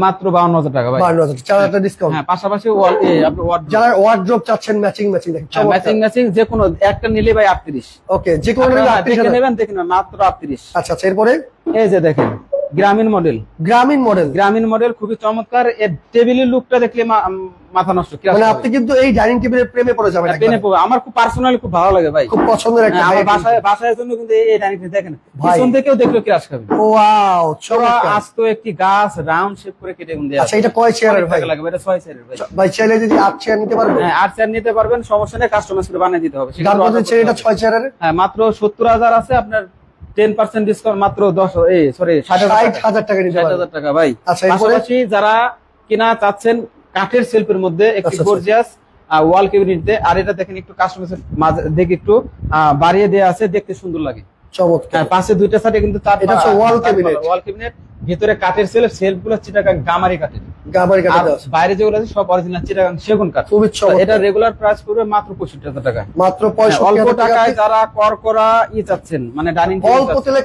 মাত্র 52,000 টাকা ভাই। 52,000, 4,000 ডিসকাউন্ট। হ্যাঁ, পাশাপাশি ওয়াল আপনি যারা ওয়ার্ড্রপ চাচ্ছেন ম্যাচিং দেখেন, ম্যাচিং যে কোনো একটা নিলে ভাই 38। ওকে, যে কোনো নিলে 38 নেবেন, দেখেন মাত্র 38। আচ্ছা আচ্ছা, এরপরে এই যে দেখেন গ্রামীণ মডেল খুবই চমৎকার। এর টেবিলের লুকটা দেখলে মাথা নষ্ট। মানে আপনি কিন্তু এই ডাইনিং টেবিলের প্রেমে পড়ে যাবেন। আমার খুব পার্সোনালি খুব ভালো লাগে ভাই, খুব পছন্দের একটা। আমার বাসায় জন্য কিন্তু এই ডাইনিং টেবিল দেখেন পিছন থেকেও দেখলে ক্রাশ খাবে। ওয়াও, চমৎকার। আস্ত একটি গাছ রাউন্ড শেপ করে কেটে দেয়া। আচ্ছা, এটা কয় চেয়ারের ভাই? লাগবে এটা 6 চেয়ারের ভাই। ভাই চাইলে যদি 8 চেয়ার নিতে পারবেন? হ্যাঁ, 8 চেয়ার নিতে পারবেন, সমস্যা নেই, কাস্টমাইজ করে বানিয়ে দিতে হবে। দাম কত চেয়ার এটা 6 চেয়ারের? হ্যাঁ, মাত্র 70,000 আছে, আপনার 10% ডিসকাউন্ট মাত্র 60,000 টাকা নিতে পারবেন। 60,000 টাকা ভাই। আচ্ছা, পাশাপাশি যারা কিনা চাচ্ছেন কাঠের সেলফের মধ্যে একটু গর্জিয়াস ওয়াল ক্যাবিনেট, আর এটা দেখেন একটু কাস্টমাইজ দেখে একটু বাড়িয়ে দেয়া আছে, দেখতে সুন্দর লাগে। চমৎকার। পাশে দুইটা সাইডে কিন্তু এটা হচ্ছে ওয়াল ক্যাবিনেট, ভিতরে কাঠের সেলফ গুলো চিটাগাং গামারি কাঠের। বাইরে যেগুলো আছে সব অরিজিনাল চিটাগাং সেগুন কাঠ। খুবই চমৎকার। এটা রেগুলার প্রাইস পড়বে মাত্র 65,000 টাকা। মাত্র 65,000 অল্প টাকায় যারা করকরা চাচ্ছেন, মানে ডাইনিং টেবিল অল্প তেলে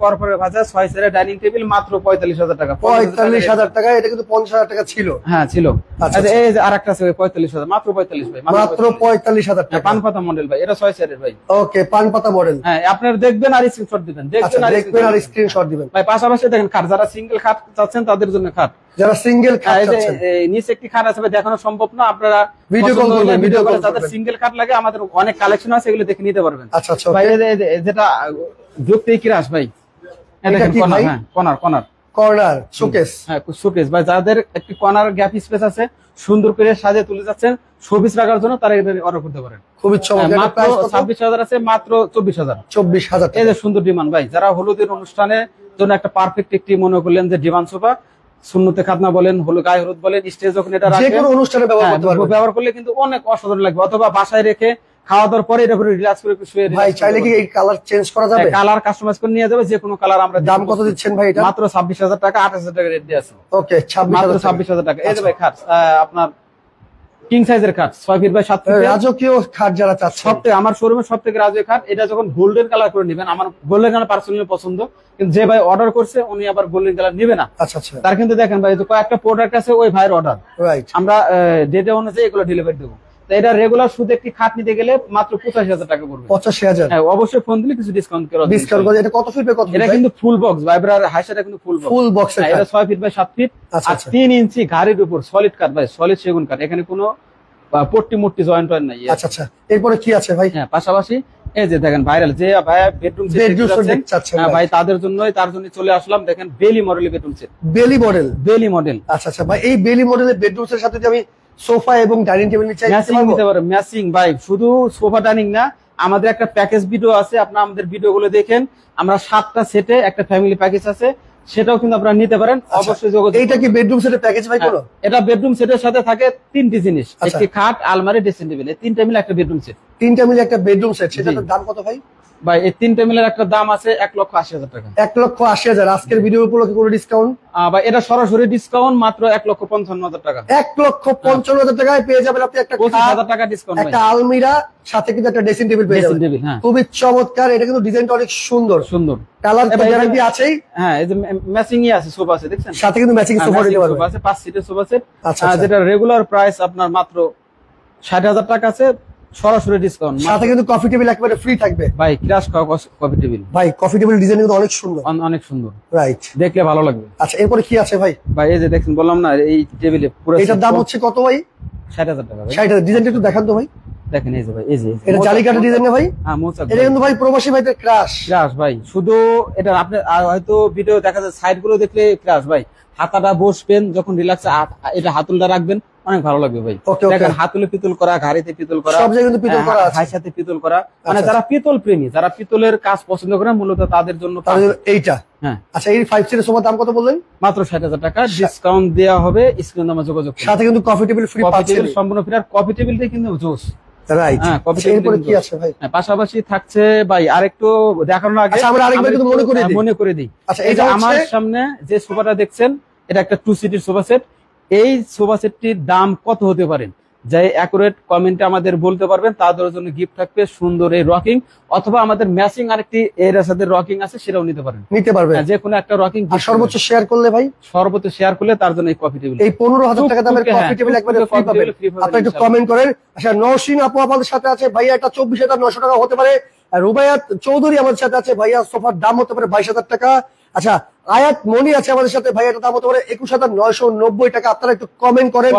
করকরা ভাজা 6 সিটের ডাইনিং টেবিল মাত্র 45,000 টাকা। 45,000 টাকা। এটা কিন্তু 50,000 টাকা ছিল। হ্যাঁ, ছিল। আচ্ছা, এই যে আরেকটা আছে 45,000, মাত্র 45 ভাই, মাত্র 45,000 টাকা। পানপাতা মডেল ভাই, এটা 6 সিটের ভাই। ওকে, পানপাতা মডেল। হ্যাঁ, আপনারা দেখবেন আর স্ক্রিনশট দিবেন, দেখবেন আর স্ক্রিনশট দিবেন ভাই। পাশাপাশি দেখেন খাট, যারা সিঙ্গেল খাট চাচ্ছেন তাদের জন্য খাট, যারা সিঙ্গেল খাট চাচ্ছেন, নিচে একটি খাট আছে দেখানো সম্ভব না, আপনারা ভিডিও কল করবেন। ভিডিও কল যাদের সিঙ্গেল খাট লাগে আমাদের অনেক কালেকশন আছে, এগুলো দেখে নিতে পারবেন। আচ্ছা আচ্ছা ভাই, যেটা যুক্তি কিরাস ভাই, এটা দেখেন কর্নার। হ্যাঁ, কর্নার শোকেস। হ্যাঁ, শোকেস ভাই, যাদের একটি কর্নার গ্যাপ স্পেস আছে, সুন্দর করে সাজিয়ে তুলে যাচ্ছেন শোপিস রাখার জন্য, তারা এটা অর্ডার করতে পারেন। খুবই চমৎকার। মাত্র 26,000 আছে, মাত্র 24,000। এই যে সুন্দর ডিমান্ড ভাই, যারা হলুদের অনুষ্ঠানের জন্য একটা পারফেক্ট একটি মনে করলেন যে ডিমান্ড সোফা, সুন্নতে খাতনা বলেন, গায়ে হলুদ বলেন, স্টেজ যখন এটা রাখবেন, যে কোনো অনুষ্ঠানে ব্যবহার করলে কিন্তু অনেক অসাধারণ লাগবে। অথবা বাসায় রেখে খাওয়া দাওয়ার পরে এটা করে রিল্যাক্স করে শুয়ে ভাই, চাইলে কি এই কালার চেঞ্জ করা যাবে? কালার কাস্টমাইজ করে নিয়ে যাবে, যে কোনো কালার আমরা। দাম কত দিচ্ছেন ভাই এটা? মাত্র 26,000 টাকা, 28,000 টাকা রেট দিয়ে আছে। ওকে, 26,000 টাকা। এই যে ভাই খাট, আপনার কিং সাইজের খাট 6 ফিট বাই 7 ফিট, রাজকীয় খাট যারা চাচ্ছেন, সবথেকে আমার শোরুমে সবথেকে রাজকীয় খাট। এটা যখন গোল্ডেন কালার করে নেবেন, আমার গোল্ডেন কালার পার্সোনালি পছন্দ, কিন্তু যে ভাই অর্ডার করছে উনি আবার গোল্ডেন কালার নেবে না। আচ্ছা আচ্ছা, তার কিন্তু দেখেন ভাই, কয়েকটা প্রোডাক্ট আছে ওই ভাইয়ের অর্ডার, রাইট, আমরা ডেটে অনুযায়ী এগুলো ডেলিভারি দেবো। এটা রেগুলার শুধু একটি খাট নিতে গেলে মাত্র 85,000 টাকা পড়বে। 85,000। হ্যাঁ, অবশ্যই ফোন দিলে কিছু ডিসকাউন্ট করা হবে। ডিসকাউন্ট করে। এটা কত ফিট বাই কত ফিট? এটা কিন্তু ফুল বক্স ভাইব্রার হাইসাটা কিন্তু ফুল বক্স। এটা 6 ফিট বাই 7 ফিট আর 3 ইঞ্চি ঘাড়ির উপর সলিড কাঠ ভাই, সলিড সেগুন কাঠ। এখানে কোনো পট্টি মুট্টি জয়েন্ট টয়েন্ট নাই। আচ্ছা আচ্ছা, এরপরে কি আছে ভাই? হ্যাঁ, পাশাপাশি এই যে দেখেন ভাইরাল যে ভাই বেডরুম সেট ভাই তার জন্য চলে আসলাম। দেখেন বেলি মডেলের বেডরুম সেট। বেলি মডেল। আচ্ছা আচ্ছা ভাই, এই বেলি মডেলের বেডরুম সেটের সাথে আমি সোফা এবং ডাইনিং টেবিল নিতে পারবো। ম্যাচিং ভাই, শুধু সোফা ডাইনিং না, আমাদের একটা প্যাকেজ ভিডিও আছে, আপনারা আমাদের ভিডিও গুলো দেখেন। আমরা 7টা সেটে একটা ফ্যামিলি প্যাকেজ আছে, সেটাও কিন্তু আপনারা নিতে পারেন। অবশ্যই যোগাযোগ। এইটা কি বেডরুম সেটের প্যাকেজ ভাই? কোনো এটা বেডরুম সেটের সাথে থাকে 3টি জিনিস, একটি খাট, আলমারি, ড্রেসিং টেবিল। এই 3টা মিলে একটা বেডরুম সেট। 3টা মিলে একটা বেডরুম সেট, সেটার দাম কত ভাই? ভাই এই 3টা মিলের একটা দাম আছে 1,80,000 টাকা। 1,80,000। আজকের ভিডিও উপলক্ষে কোনো ডিসকাউন্ট? ভাই এটা সরাসরি ডিসকাউন্ট মাত্র 1,55,000 টাকা। 1,55,000 টাকায় পেয়ে যাবেন আপনি একটা 25,000 টাকা ডিসকাউন্ট, একটা আলমিরা, সাথে কিন্তু একটা ড্রেসিং টেবিল পেয়ে যাবেন। খুবই চমৎকার। এটা কিন্তু ডিজাইনটা অনেক সুন্দর। কালার তো গ্যারান্টি আছেই। হ্যাঁ, এই যে ম্যাচিংই আছে সোফা আছে, দেখছেন সাথে কিন্তু ম্যাচিং সোফা দিতে পারবেন। সোফা আছে 5 সিটের সোফা সেট, যেটা রেগুলার প্রাইস আপনার মাত্র 60,000 টাকা আছে, সরাসরি ডিসকাউন্ট। সাথে কিন্তু কফি টেবিল একেবারে ফ্রি থাকবে ভাই। ক্রাশ কফি টেবিল ভাই, কফি টেবিল ডিজাইন কিন্তু অনেক সুন্দর, অনেক সুন্দর, রাইট, দেখলে ভালো লাগবে। আচ্ছা, এরপরে কি আছে ভাই? ভাই এই যে দেখছেন, বললাম না এই টেবিলে পুরো এটার দাম হচ্ছে কত ভাই? 60,000 টাকা ভাই। 60,000। ডিজাইনটা একটু দেখান তো ভাই। দেখেন এই যে ভাই, এই যে এটা জালি কাটা ডিজাইন না ভাই? হ্যাঁ, মোচা। এটা কিন্তু ভাই প্রবাসী ভাইদের ক্রাশ ভাই। শুধু এটা আপনি হয়তো ভিডিও দেখা যায়, সাইড গুলো দেখলে ক্রাশ ভাই। হাতাটা বসবেন যখন রিল্যাক্স, এটা হাতুলটা রাখবেন, অনেক ভালো লাগবে ভাই। দেখেন হাতুলে পিতল করা, ঘাড়িতে পিতল করা, সব জায়গায় কিন্তু পিতল করা আছে, হাই সাথে পিতল করা। মানে যারা পিতল প্রেমী, যারা পিতলের কাজ পছন্দ করেন, মূলত তাদের জন্য এইটা। হ্যাঁ। আচ্ছা, এই 5 সিটের সোফার দাম কত বললেন? মাত্র 60,000 টাকা। ডিসকাউন্ট দেওয়া হবে, স্ক্রিন নাম্বার যোগাযোগ করুন। সাথে কিন্তু কফি টেবিল ফ্রি পাচ্ছেন, সম্পূর্ণ ফ্রি। আর কফি টেবিলটা কিন্তু জোস, রাইট। এরপরে কি আছে ভাই? পাশাপাশি থাকছে ভাই আরেকটু দেখানোর আগে আমরা আরেকবার কিন্তু মনে করে দিই। আচ্ছা, এই যে আমার সামনে যে সোফাটা দেখছেন, এটা একটা 2 সিটের সোফা সেট। এই সোফা সেটটির দাম কত হতে পারে, যাই অ্যাকুরেট কমেন্টে আমাদের বলতে পারবেন, তাদের জন্য গিফট থাকবে সুন্দর এই রকিং, অথবা আমাদের ম্যাচিং আরেকটি এর সাথে রকিং আছে, সেটাও নিতে পারবেন। যে কোনো একটা রকিং। আর সর্বোচ্চ শেয়ার করলে ভাই, সর্বোচ্চ শেয়ার করলে তার জন্য এই কফি টেবিল, এই 15,000 টাকা দামের কফি টেবিল একবারে ফ্রি পাবেন। আপনারা একটু কমেন্ট করেন। আচ্ছা, নওশিন আপু আমাদের সাথে আছে, ভাইয়া এটা 24,900 টাকা হতে পারে। আর রুবাইয়াত চৌধুরী আমাদের সাথে আছে, ভাইয়া সোফার দাম হতে পারে 22,000 টাকা। আচ্ছা, আয়াত মনি আছে আমাদের সাথে, ভাই এটা দাম হতে পারে 21,990 টাকা। আপনারা একটু কমেন্ট করেন।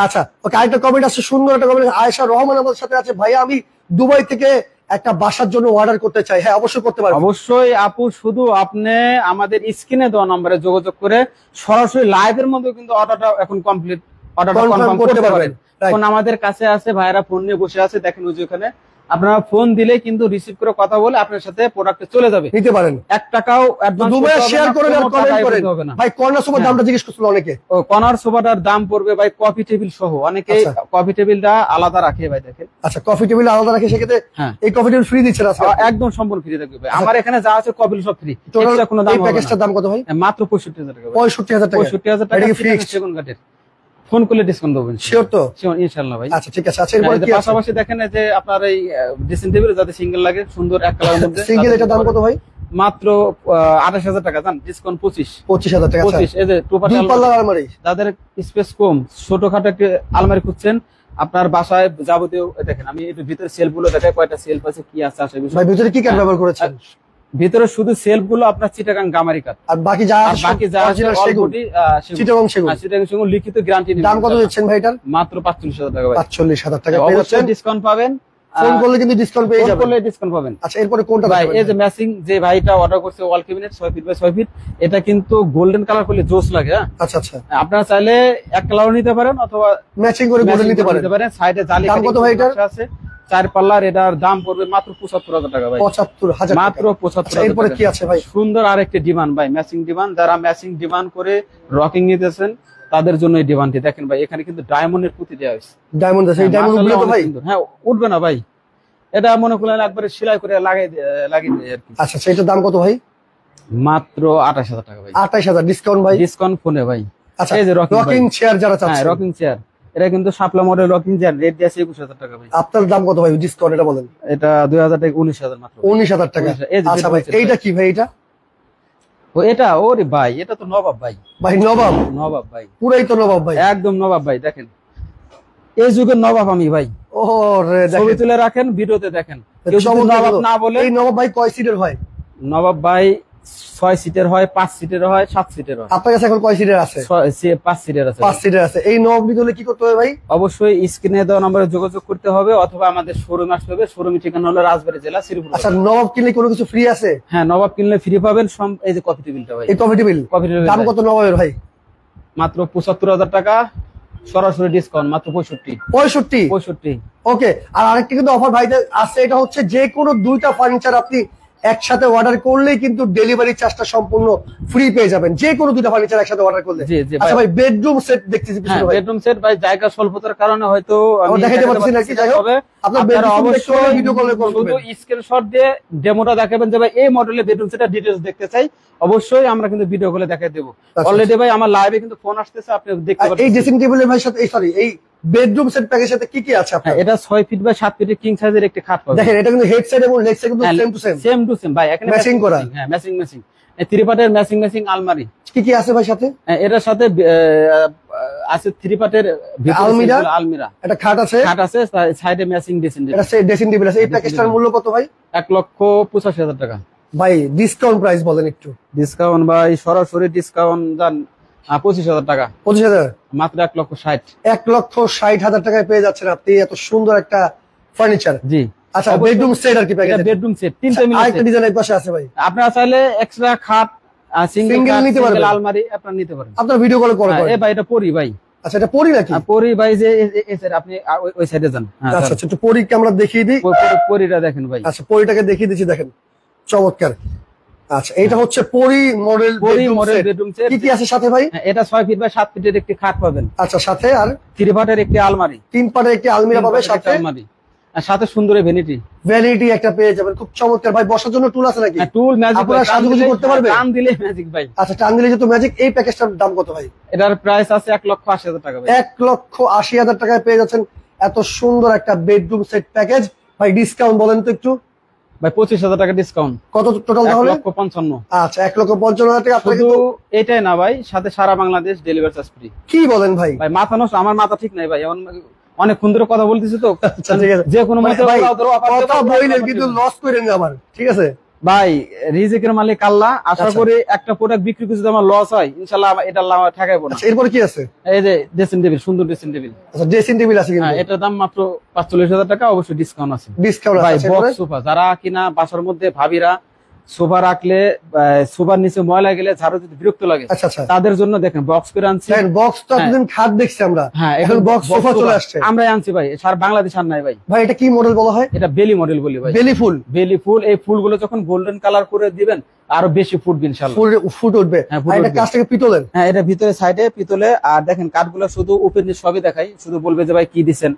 আচ্ছা, ওকে, আরেকটা কমেন্ট আছে, সুন্দর একটা কমেন্ট। আয়েশা রহমান আমাদের সাথে আছে, ভাইয়া আমি দুবাই থেকে একটা বাসার জন্য অর্ডার করতে চাই। হ্যাঁ, অবশ্যই করতে পারবেন। অবশ্যই আপু, শুধু আপনি আমাদের স্ক্রিনে দেওয়া নম্বরে যোগাযোগ করে সরাসরি লাইভের মধ্যে কিন্তু অর্ডারটা এখন কমপ্লিট, অর্ডারটা কনফার্ম করতে পারবেন। এখন আমাদের কাছে আছে, ভাইরা ফোন নিয়ে বসে আছে, দেখেন ওই যে ওখানে। আপনারা ফোন দিলে কিন্তু রিসিভ করে কথা বলে আপনার সাথে প্রোডাক্টে চলে যাবে, নিতে পারেন। 1 টাকাও অ্যাডভান্স শেয়ার করে আর কমেন্ট করেন। ভাই কর্নার সোফার দামটা জিজ্ঞেস করছিল অনেকে। কর্নার সোফাটার দাম পড়বে ভাই কফি টেবিল সহ। অনেকে কফি টেবিলটা আলাদা রাখে ভাই, দেখেন। আচ্ছা, কফি টেবিল আলাদা রাখে, সেক্ষেত্রে এই কফি টেবিল ফ্রি দিচ্ছেন আজকে? একদম সম্পূর্ণ ফ্রি থাকবে ভাই। আমার এখানে যা আছে কফি সব ফ্রি, এক্সট্রা কোনো দাম হবে না। এই প্যাকেজটার দাম কত ভাই? মাত্র 65,000 টাকা। 65,000 টাকা। এটা কি ফিক্সড? সেগুন কাঠের। ফোন করলে ডিসকাউন্ট দেবেন, শিওর তো? শিওর, ইনশাআল্লাহ ভাই। আচ্ছা, ঠিক আছে। আচ্ছা, এরপর কি পাশাপাশি দেখেন যে আপনার এই ড্রেসিং টেবিল যাতে সিঙ্গেল লাগে, সুন্দর এক কালারের মধ্যে সিঙ্গেল, এটা দাম কত ভাই? মাত্র 28,000 টাকা। জান ডিসকাউন্ট 25,000 টাকা। 25। এই যে দুই পাল্লার আলমারি, যাদের স্পেস কম, ছোটখাটো একটা আলমারি খুঁজছেন আপনার বাসায় যাবতীয়। দেখেন আমি একটু ভিতরে সেলফ গুলো দেখাই, কয়টা সেলফ আছে, কি আছে আসলে ভাই। ভিতরে কি কাঠ ব্যবহার করেছেন? ভিতরে শুধু সেলফ গুলো আপনার চিটাগাং গামারি কাঠ, আর বাকি যা চিটাগাং সেগুন লিখিত গ্যারান্টি। দাম কত দিচ্ছেন ভাই এটার? মাত্র 45,000 টাকা। 45,000 টাকা। অবশ্যই ডিসকাউন্ট পাবেন, ফোন করলে কিন্তু ডিসকাউন্ট পেয়ে যাবেন। ফোন করলে ডিসকাউন্ট পাবেন। আচ্ছা, এরপরে কোনটা ভাই? এই যে ম্যাচিং যে ভাইটা অর্ডার করছে wall cabinet 6 feet by 6 feet, এটা কিন্তু গোল্ডেন কালার করলে জোস লাগে। আচ্ছা আচ্ছা, আপনারা চাইলে এক কালারও নিতে পারেন, অথবা ম্যাচিং করে গোল্ডেন নিতে পারেন। সাইডে জালি দাম কত ভাই এটার? আছে 4 পাল্লার, এটার দাম পড়বে মাত্র 75,000 টাকা ভাই। 75,000 মাত্র 75,000। এরপরে কি আছে ভাই? সুন্দর আরেকটি ডিমান্ড ভাই, ম্যাচিং ডিমান্ড। যারা ম্যাচিং ডিমান্ড করে রকিং নিতেছেন তাদের জন্য এই ডিমান্ডটি দেখেন ভাই। এখানে কিন্তু ডায়মন্ডের পুঁতি দেওয়া হয়েছে। ডায়মন্ড আছে, এই ডায়মন্ড গুলো তো ভাই হ্যাঁ উঠবে না ভাই, এটা মনে করলেন একবারে সেলাই করে লাগিয়ে দেয় আর কি। আচ্ছা, এটার দাম কত ভাই? মাত্র 28,000 টাকা ভাই। 28,000 ডিসকাউন্ট ভাই? ডিসকাউন্ট ফোনে ভাই। আচ্ছা, এই যে রকিং চেয়ার যারা চাচ্ছেন, হ্যাঁ রকিং চেয়ার, এটা কিন্তু শাপলা মডেল রকিং চেয়ার, রেট দিয়ে 21,000 টাকা ভাই। আপনার দাম কত ভাই ডিসকাউন্ট এটা বলেন? এটা 2,000 টাকা, 19,000 মাত্র। 19,000 টাকা। আচ্ছা ভাই, এইটা কি ভাই? এটা ও এটা ওরে ভাই, এটা তো নবাব ভাই। ভাই নবাব? নবাব ভাই, পুরাই তো নবাব ভাই, একদম নবাব ভাই। দেখেন এই যুগের নবাব আমি ভাই। ওরে দেখেন, ছবি তুলে রাখেন, ভিডিওতে দেখেন। কেউ যদি নবাব না বলে, এই নবাব ভাই কয় সিটের হয়? নবাব ভাই 6 সিটের হয়, 5 সিটের হয়, 7 সিটের হয়। আপনার কাছে এখন কয় সিটের আছে? 5 সিটের আছে। 5 সিটের আছে। এই নব নিতে হলে কি করতে হবে ভাই? অবশ্যই স্ক্রিনে দেওয়া নম্বরে যোগাযোগ করতে হবে, অথবা আমাদের শোরুমে আসতে হবে। শোরুমের ঠিকানা হলো রাজবাড়ী জেলা, শ্রীপুর। আচ্ছা, নবাব কিনলে কোনো কিছু ফ্রি আছে? হ্যাঁ, নবাব কিনলে ফ্রি পাবেন। এই যে কফি টেবিলটা ভাই, এই কফি টেবিল দাম কত নবাবের ভাই? মাত্র 75,000 টাকা, সরাসরি ডিসকাউন্ট মাত্র 65। ওকে। আর আরেকটা কিন্তু অফার ভাইদের আছে, এটা হচ্ছে যে কোনো 2টা ফার্নিচার আপনি একসাথে অর্ডার করলেই কিন্তু ডেলিভারি চার্জটা সম্পূর্ণ ফ্রি পেয়ে যাবেন, যে কোনো 2টা ফার্নিচার একসাথে অর্ডার করলে। আচ্ছা ভাই, বেডরুম সেট দেখতেছি। বেডরুম সেট ভাই জায়গা স্বল্পতার কারণে হয়তো আমি দেখাইতে পারছি না, কি যাই হোক আপনারা অবশ্যই ভিডিও কলে শুধু স্ক্রিনশট দিয়ে ডেমোটা দেখাবেন যে ভাই এই মডেলের বেডরুম সেটের ডিটেইলস দেখতে চাই, অবশ্যই আমরা কিন্তু ভিডিও কলে দেখাই দেব। অলরেডি ভাই আমার লাইভে কিন্তু ফোন আসতেছে, আপনি দেখতে পাচ্ছেন। এই ড্রেসিং টেবিলের ভাই সাথে এই বেডরুম সেট প্যাকেজের সাথে কি কি আছে আপনার? এটা 6 ফিট বাই 7 ফিটের কিং সাইজের একটি খাট পাবেন। দেখেন এটা কিন্তু হেড সাইড এবং লেগ সাইড কিন্তু সেম টু সেম ভাই, এখানে ম্যাচিং করা। হ্যাঁ, ম্যাচিং। এই 3 পার্টের ম্যাচিং আলমারি। কি কি আছে ভাই সাথে? এটার সাথে আছে 3 পার্টের আলমিরা, এটা খাট আছে, সাইডে ম্যাচিং ড্রেসিং টেবিল। এটা ড্রেসিং টেবিল আছে। এই প্যাকেজটার মূল্য কত ভাই? 1,85,000 টাকা। ভাই ডিসকাউন্ট প্রাইস বলেন একটু। ডিসকাউন্ট ভাই সরাসরি ডিসকাউন্ট দেন 25,000 টাকা। 25,000 মাত্র 1,60,000। 1,60,000 টাকায় পেয়ে যাচ্ছেন আপনি এত সুন্দর একটা ফার্নিচার। জি। আচ্ছা, বেডরুম সেট আর কি প্যাকেজ? বেডরুম সেট 3টা মিলে আরেকটা ডিজাইন এই পাশে আছে ভাই। আপনারা চাইলে এক্সট্রা খাট, সিঙ্গেল নিতে পারবেন, আলমারি আপনারা নিতে পারেন। আপনারা ভিডিও কল করে এই ভাই এটা পরি ভাই। আচ্ছা, এটা পরি নাকি? পরি ভাই, যে এই সাইড আপনি ওই সাইডে যান। আচ্ছা, একটু পরিকে আমরা দেখিয়ে দিই। পরিটা দেখেন ভাই। আচ্ছা, পরিটাকে দেখিয়ে দিচ্ছি, দেখেন চমৎকার। আচ্ছা, এটা হচ্ছে পরি মডেল বেডরুম সেট। কি কি আছে সাথে ভাই? এটা 6 ফিট বাই 7 ফিটের একটি খাট পাবেন। আচ্ছা, সাথে আর 3 পার্টের একটি আলমারি। 3 পার্টের একটি আলমিরা পাবে সাথে, আলমারি আর সাথে সুন্দর ভ্যানিটি একটা পেয়ে যাবেন, খুব চমৎকার। ভাই বসার জন্য টুল আছে নাকি? টুল ম্যাজিক, আপনারা সাজুগুজু করতে পারবেন, টান দিলে ম্যাজিক ভাই। আচ্ছা, টান দিলে যেহেতু ম্যাজিক। এই প্যাকেজটার দাম কত ভাই? এটার প্রাইস আছে 1,80,000 টাকা ভাই। 1,80,000 টাকায় পেয়ে যাচ্ছেন এত সুন্দর একটা বেডরুম সেট প্যাকেজ। ভাই ডিসকাউন্ট বলেন তো একটু। ভাই 25,000 টাকা ডিসকাউন্ট। কত টোটাল তাহলে? 1,55,000। আচ্ছা, 1,55,000 টাকা। শুধু এটাই না ভাই, সাথে সারা বাংলাদেশ ডেলিভারি চার্জ ফ্রি। কি বলেন ভাই? ভাই মাথা নষ্ট, আমার মাথা ঠিক নাই ভাই, অনেক সুন্দর কথা বলতেছি তো। আচ্ছা, ঠিক আছে, যে কোনো মতে কথা বইলেন কিন্তু লস করেন না আবার, ঠিক আছে ভাই। রিজিকের মালিক আল্লাহ, আশা করি একটা প্রোডাক্ট বিক্রি করে যদি আমার লস হয়, ইনশাআল্লাহ এটা আল্লাহ আমার ঠেকাইবো না। আচ্ছা, এরপর কি আছে? এই যে ড্রেসিং টেবিল, সুন্দর ড্রেসিং টেবিল। আচ্ছা, ড্রেসিং টেবিল আছে কিন্তু এটার দাম মাত্র 45,000 টাকা, অবশ্যই ডিসকাউন্ট আছে। ডিসকাউন্ট ভাই আছে। বক্স সোফা, যারা কিনা বাসার মধ্যে ভাবিরা সোফা রাখলে, সোফার নিচে ময়লা গেলে ঝাড়ু দিতে বিরক্ত লাগে, তাদের জন্য দেখেন বক্স করে আনছি। বক্স তো এতদিন খাট দেখছি আমরা, এখন বক্স সোফা চলে আসছে। আমরা আনছি ভাই, সারা বাংলাদেশ আর নাই ভাই। ভাই এটা কি মডেল বলা হয়? এটা বেলি মডেল বলি ভাই। বেলি ফুল। এই ফুলগুলো যখন গোল্ডেন কালার করে দিবেন আরো বেশি ফুটবে ইনশাআল্লাহ, ফুট উঠবে। এটা কাজটাকে পিতলের। হ্যাঁ, এটা ভিতরে সাইডে পিতলে। আর দেখেন কাঠগুলো শুধু উপর নিচ সবই দেখাই, শুধু বলবে যে ভাই কি দিবেন।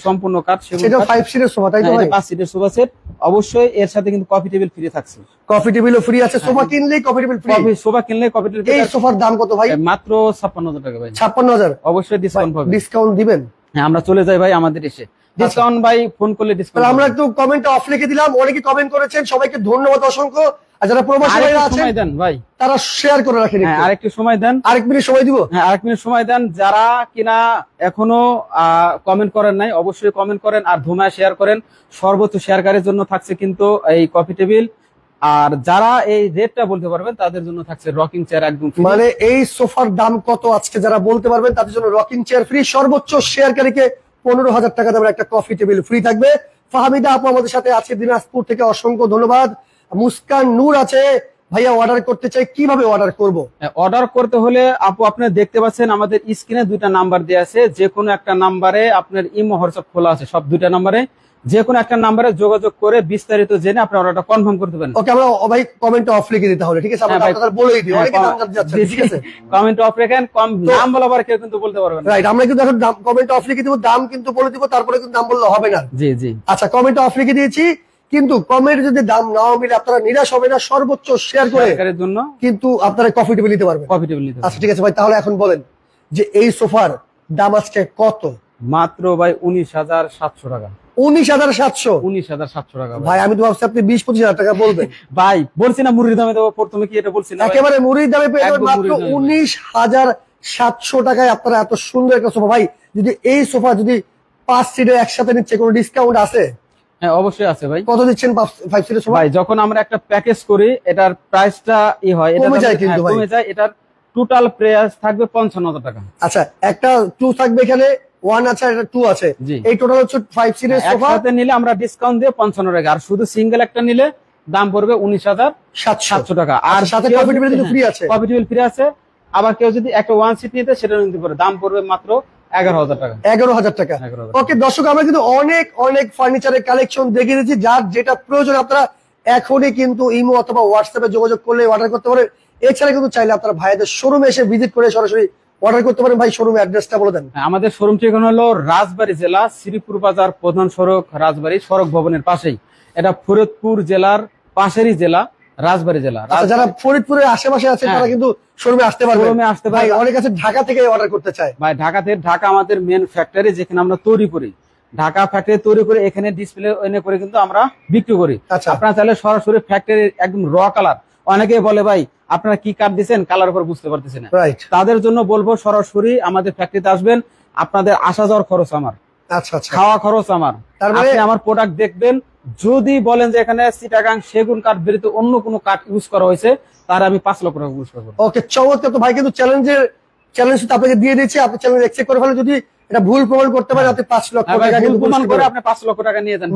সম্পূর্ণ কাঠ। সেটা 5 সিটের সোফা, তাই তো ভাই? 5 সিটের সোফা সেট। অবশ্যই এর সাথে কিন্তু কফি টেবিল ফ্রি থাকছে। কফি টেবিলও ফ্রি আছে। সোফা কিনলেই কফি টেবিল ফ্রি। সোফা কিনলেই কফি টেবিল। এই সোফার দাম কত ভাই? মাত্র 56,000 টাকা ভাই। 56,000। অবশ্যই ডিসকাউন্ট পাবেন। ডিসকাউন্ট দিবেন? হ্যাঁ, আমরা চলে যাই ভাই আমাদের এসে। ডিসকাউন্ট ভাই ফোন করলে ডিসকাউন্ট। আমরা একটু কমেন্টে অফ লিখে দিলাম, অনেকে কমেন্ট করেছেন, সবাইকে ধন্যবাদ অসংখ্য। আর যারা প্রবাসী ভাইরা আছেন দেন ভাই, তারা শেয়ার করে রাখেন। হ্যাঁ, আরেকটু সময় দেন। আরেক মিনিট সময় দিব। হ্যাঁ, আরেক মিনিট সময় দেন। যারা কিনা এখনো কমেন্ট করেন নাই, অবশ্যই কমেন্ট করেন আর ধুমায় শেয়ার করেন। সর্বোচ্চ শেয়ারকারীর জন্য থাকছে কিন্তু এই কফি টেবিল। আর যারা এই রেটটা বলতে পারবেন তাদের জন্য থাকছে রকিং চেয়ার একদম ফ্রি। মানে এই সোফার দাম কত আজকে যারা বলতে পারবেন তাদের জন্য রকিং চেয়ার ফ্রি। সর্বোচ্চ শেয়ারকারীকে 15,000 টাকা দামের একটা কফি টেবিল ফ্রি থাকবে। ফাহমিদা আপু আমাদের সাথে আছে দিনাজপুর থেকে, অসংখ্য ধন্যবাদ। মুস্কান নূর আছে, ভাইয়া অর্ডার করতে চাই, কিভাবে অর্ডার করব? অর্ডার করতে হলে আপু আপনারা দেখতে পাচ্ছেন আমাদের স্ক্রিনে 2টা নাম্বার দেওয়া আছে। যে কোনো একটা নাম্বারে আপনার ইমো হোয়াটসঅ্যাপ খোলা আছে, সব 2টা নাম্বারে যে কোনো একটা নাম্বারে যোগাযোগ করে বিস্তারিত জেনে আপনার অর্ডারটা কনফার্ম করতে পারেন। ওকে, আমরা ভাই কমেন্টে অফ লিখে দিতে হবে, ঠিক আছে? আমরা আপনাদের বলেই দিই, অনেকে নাম যাচ্ছে, ঠিক আছে? কমেন্ট অফ রাখেন, কম নাম বলাবার কেউ কিন্তু বলতে পারবেন না। রাইট, আমরা কিন্তু এখন কমেন্ট অফ লিখে দিব, দাম কিন্তু বলে দিব, তারপরে কিন্তু নাম বললে হবে না। জি জি। আচ্ছা, কমেন্ট অফ লিখে দিয়েছি, কিন্তু কমেন্ট যদি দাম নাও মিলে আপনারা নিরাশ হবে না। সর্বোচ্চ শেয়ার করে জন্য কিন্তু আপনারা কফি টেবিল নিতে পারবেন। কফি টেবিল নিতে। আচ্ছা, ঠিক আছে ভাই, তাহলে এখন বলেন যে এই সোফার দাম আজকে কত? মাত্র ভাই 19,700 টাকা। 19,700? 19,700 টাকা ভাই। আমি তো ভাবছি আপনি 20-25,000 টাকা বলবেন। ভাই বলছি না মুড়ির দামে দেবো, প্রথমে কি এটা বলছি না? একেবারে মুড়ির দামে পেয়ে যাবেন মাত্র 19,700 টাকায় আপনারা এত সুন্দর একটা সোফা। ভাই যদি এই সোফা যদি 5 সিটের একসাথে নিচ্ছে, কোনো ডিসকাউন্ট আছে? হ্যাঁ অবশ্যই আছে ভাই। কত দিচ্ছেন 5 সিটের সোফা? ভাই যখন আমরা একটা প্যাকেজ করি এটার প্রাইসটা হয়, এটা কমে যায় কিন্তু ভাই। কমে যায়, এটার টোটাল প্রাইস থাকবে 55,000 টাকা। আচ্ছা, একটা 2 থাকবে এখানে, 1 আছে আর 2 আছে, এই টোটাল হচ্ছে 5 সিটের সোফা। একসাথে নিলে আমরা ডিসকাউন্ট দিয়ে 55 টাকা, আর শুধু সিঙ্গেল একটা নিলে দাম পড়বে 19,700 টাকা। আর সাথে কফি টেবিল কিন্তু ফ্রি আছে। কফি টেবিল ফ্রি আছে। আবার কেউ যদি একটা 1 সিট নিতে সেটা নিতে পারে, দাম পড়বে মাত্র 11,000 টাকা। 11,000 টাকা। ওকে দর্শক, আমরা কিন্তু অনেক অনেক ফার্নিচারের কালেকশন দেখে দিয়েছি। যার যেটা প্রয়োজন আপনারা এখনই কিন্তু ইমো অথবা হোয়াটসঅ্যাপে যোগাযোগ করলে অর্ডার করতে পারেন। এছাড়া কিন্তু চাইলে আপনারা ভাইদের শোরুমে এসে ভিজিট করে সরাসরি অর্ডার করতে পারেন। ভাই শোরুমের অ্যাড্রেসটা বলে দেন। আমাদের শোরুম ঠিকানা হলো রাজবাড়ী জেলা শ্রীপুর বাজার, প্রধান সড়ক রাজবাড়ী সড়ক ভবনের পাশেই। এটা ফরিদপুর জেলার পাশেরই জেলা, রাজবাড়ী জেলা। যারা ফরিদপুরের আশেপাশে আছে তারা কিন্তু শোরুমে আসতে পারবে। ভাই অনেক আছে ঢাকা থেকে অর্ডার করতে চায়। ভাই ঢাকা আমাদের মেন ফ্যাক্টরি, যেখানে আমরা তৈরি করি, ঢাকা ফ্যাক্টরি তৈরি করে এখানে ডিসপ্লে এনে করে কিন্তু আমরা বিক্রি করি। আপনারা চাইলে সরাসরি ফ্যাক্টরি একদম র কালার, অনেকে বলে ভাই আপনারা কি কাট দিচ্ছেন কালার উপর বুঝতে পারতেছেন না, তাদের জন্য বলবো সরাসরি আমাদের ফ্যাক্টরিতে আসবেন। আপনাদের আসা যাওয়ার খরচ আমার, খাওয়া খরচ আমার, আপনি আমার প্রোডাক্ট দেখবেন। যদি বলেন যে এখানে চিটাগাং সেগুন কাঠ ব্যতীত অন্য কোনো কাঠ ইউজ করা হয়েছে, তার আমি 5 লক্ষ টাকা পুরস্কার করব। ওকে চমৎকার। তো ভাই কিন্তু চ্যালেঞ্জ আপনাকে দিয়ে দিচ্ছি, আপনি চ্যালেঞ্জ অ্যাকসেপ্ট করে ফেলে যদি এটা ভুল প্রমাণ করতে পারেন আপনি 5 লক্ষ টাকা কিন্তু প্রমাণ করে আপনি 5 লক্ষ টাকা নিয়ে যান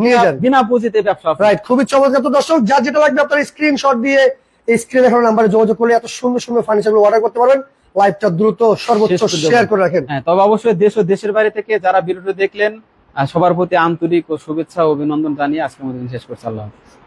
বিনা পুঁজিতে ব্যবসা। রাইট, খুবই চমৎকার। তো দর্শক, যার যেটা লাগবে আপনার স্ক্রিনশট দিয়ে এই স্ক্রিনে দেখানো নাম্বারে যোগাযোগ করলে এত সুন্দর সুন্দর ফার্নিচারগুলো অর্ডার করতে পারবেন। লাইভটা দ্রুত সর্বোচ্চ শেয়ার করে রাখেন। তবে অবশ্যই দেশ ও দেশের বাইরে থেকে যারা ভিডিওটি দেখলেন সবার প্রতি আন্তরিক ও শুভেচ্ছা ও অভিনন্দন জানিয়ে আজকের মতো শেষ করছি। আল্লাহ হাফেজ।